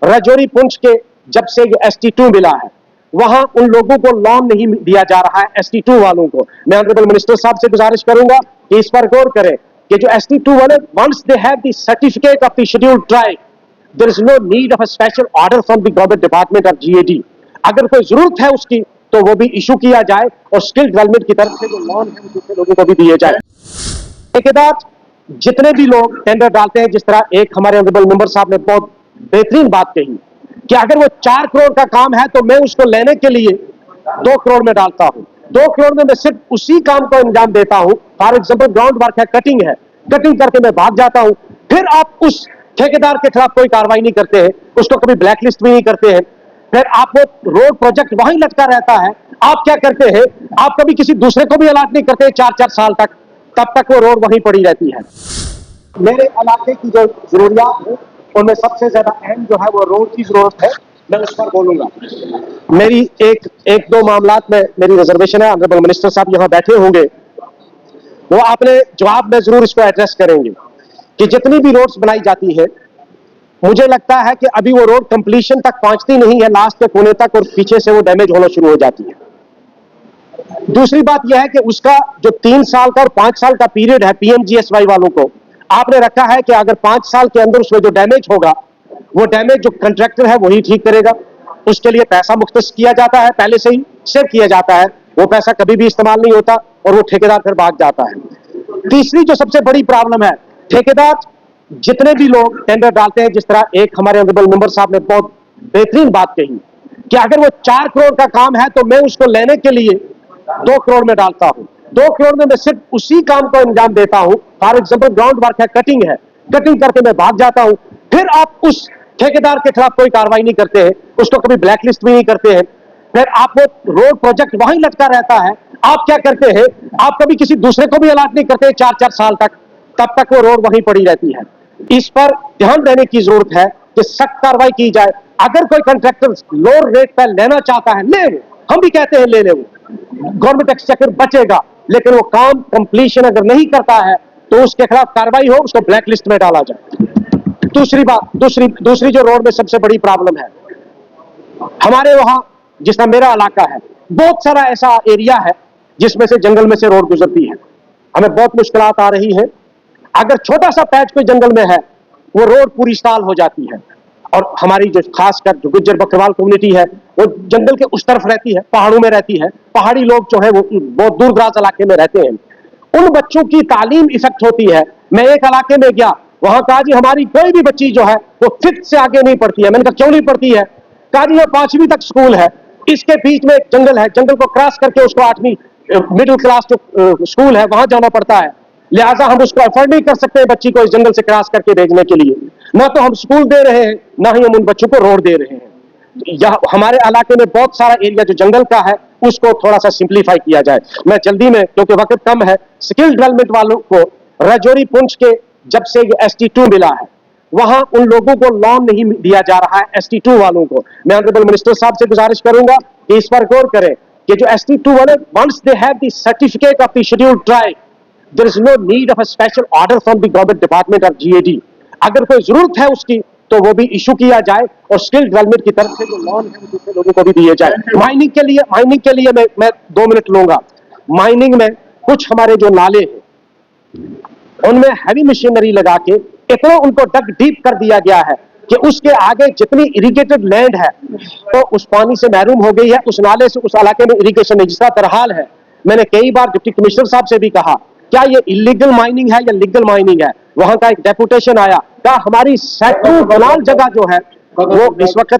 राजौरी पुंछ के जब से ST2 मिला है वहां उन लोगों को लोन नहीं दिया जा रहा है। ST2 वालों को मैं ऑनरेबल मिनिस्टर साहब से गुजारिश करूंगा कि इस पर गौर करें कि जो ST2 वाले once they have the certificate of the scheduled tribe there is no need of a special order from the government department of GAD। अगर कोई जरूरत है उसकी तो वो भी इशू किया जाए और स्किल डेवलपमेंट की तरफ से जो लोन है दूसरे लोगों को भी दिए जाए। ठेकेदार जितने भी लोग टेंडर डालते हैं, जिस तरह एक हमारे ऑनरेबल मेंबर साहब ने बहुत बेहतरीन बात कही कि अगर वो 4 करोड़ का काम है तो मैं उसको लेने के लिए 2 करोड़ में डालता हूं। 2 करोड़ में मैं सिर्फ उसी काम को अंजाम देता हूं। फॉर एग्जाम्पल ग्राउंड वर्क है, कटिंग करके मैं भाग जाता हूं। फिर आप उस ठेकेदार के खिलाफ कोई कार्रवाई नहीं करते हैं, उसको कभी ब्लैकलिस्ट भी नहीं करते हैं। फिर आप वो रोड प्रोजेक्ट वहीं लटका रहता है। आप क्या करते हैं, आप कभी किसी दूसरे को भी अलॉट नहीं करते 4-4 साल तक, तब तक वो रोड वहीं पड़ी रहती है। मेरे इलाके की जो जरूरियात है उनमें सबसे ज्यादा अहम जो है वो रोड की जरूरत है, मैं उस पर बोलूंगा। मेरी एक दो मामलात में मेरी रिजर्वेशन है। ऑनरेबल मिनिस्टर साहब यहां बैठे होंगे, वो अपने जवाब में जरूर इसको एड्रेस करेंगे कि जितनी भी रोड्स बनाई जाती है मुझे लगता है कि अभी वो रोड कंप्लीशन तक पहुंचती नहीं है, लास्ट के कोने तक, और पीछे से वो डैमेज होना शुरू हो जाती है। दूसरी बात यह है कि उसका जो 3 साल का और 5 साल का पीरियड है PMGSY वालों को आपने रखा है कि अगर 5 साल के अंदर उसमें जो डैमेज होगा वो डैमेज जो कंट्रैक्टर है वही ठीक करेगा। उसके लिए पैसा मुख्तस किया जाता है, पहले से ही सेव किया जाता है, वो पैसा कभी भी इस्तेमाल नहीं होता और वो ठेकेदार फिर भाग जाता है। तीसरी जो सबसे बड़ी प्रॉब्लम है, ठेकेदार जितने भी लोग टेंडर डालते हैं, जिस तरह एक हमारे ऑनरेबल मेंबर साहब ने बहुत बेहतरीन बात कही कि अगर वो 4 करोड़ का काम है तो मैं उसको लेने के लिए 2 करोड़ में डालता हूं। 2 करोड़ में मैं सिर्फ उसी काम को अंजाम देता हूं। फॉर एग्जाम्पल ग्राउंड वर्क है, कटिंग करके मैं भाग जाता हूं। फिर आप उस ठेकेदार के खिलाफ कोई कार्रवाई नहीं करते हैं, उसको कभी ब्लैकलिस्ट भी नहीं करते हैं। फिर आप वो रोड प्रोजेक्ट वहीं लटका रहता है। आप क्या करते हैं, आप कभी किसी दूसरे को भी अलॉट नहीं करते 4-4 साल तक, तब तक वो रोड वहीं पड़ी रहती है। इस पर ध्यान देने की जरूरत है कि सख्त कार्रवाई की जाए। अगर कोई कॉन्ट्रैक्टर लोअर रेट पर लेना चाहता है, ले, हम भी कहते हैं ले ले, वो गवर्नमेंट एक्सचेकर बचेगा, लेकिन वो काम कंप्लीशन अगर नहीं करता है तो उसके खिलाफ कार्रवाई हो, उसको ब्लैक लिस्ट में डाला जाए। दूसरी जो रोड में सबसे बड़ी प्रॉब्लम है हमारे वहां, जिस तरह मेरा इलाका है, बहुत सारा ऐसा एरिया है जिसमें से जंगल में से रोड गुजरती है। हमें बहुत मुश्किलात आ रही है। अगर छोटा सा पैच कोई जंगल में है वो रोड पूरी स्टाल हो जाती है। और हमारी जो खासकर जो गुज्जर बकरवाल कम्युनिटी है वो जंगल के उस तरफ रहती है, पहाड़ों में रहती है। पहाड़ी लोग जो है वो बहुत दूर दराज इलाके में रहते हैं। उन बच्चों की तालीम इफेक्ट होती है। मैं एक इलाके में गया, वहां कहा जी हमारी कोई भी बच्ची जो है वो 5th से आगे नहीं पढ़ती है। मैंने कहा क्यों नहीं पढ़ती है? कहा जी वो 5वीं तक स्कूल है, इसके बीच में एक जंगल है, जंगल को क्रॉस करके उसको 8वीं मिडिल क्लास जो स्कूल है वहां जाना पड़ता है। लिहाजा हम उसको अफोर्ड नहीं कर सकते बच्ची को इस जंगल से क्रॉस करके भेजने के लिए। ना तो हम स्कूल दे रहे हैं, ना ही हम उन बच्चों को रोड दे रहे हैं। हमारे इलाके में बहुत सारा एरिया जो जंगल का है उसको थोड़ा सा सिंप्लीफाई किया जाए। मैं जल्दी में, क्योंकि वक्त कम है, स्किल डेवलपमेंट वालों को राजौरी पुंछ के जब से ST2 मिला है वहां उन लोगों को लोन नहीं दिया जा रहा है। ST2 वालों को मैं ऑनरेबल मिनिस्टर साहब से गुजारिश करूंगा कि इस पर गौर करें कि जो ST2 वाले once they have the certificate of the scheduled tribe there is no need of a special order from the government department of GAD। अगर कोई जरूरत है उसकी तो वो भी इशू किया जाए और स्किल डेवलपमेंट की तरफ से जो लोन है वो दूसरे लोगों को भी दिए जाए। माइनिंग के लिए मैं 2 मिनट लूंगा। माइनिंग में कुछ हमारे जो नाले हैं उनमें हैवी मशीनरी लगा के इतना उनको डग डीप कर दिया गया है कि उसके आगे जितनी इरिगेटेड लैंड है तो उस पानी से महरूम हो गई है। उस नाले से उस इलाके में इरिगेशन नहीं। जिसका तरहाल है, मैंने कई बार डिप्टी कमिश्नर साहब से भी कहा क्या ये इलीगल माइनिंग है या लीगल माइनिंग है। वहां का एक डेपुटेशन आया, क्या हमारी सैकड़ों कनाल जगह जो है वो इस वक्त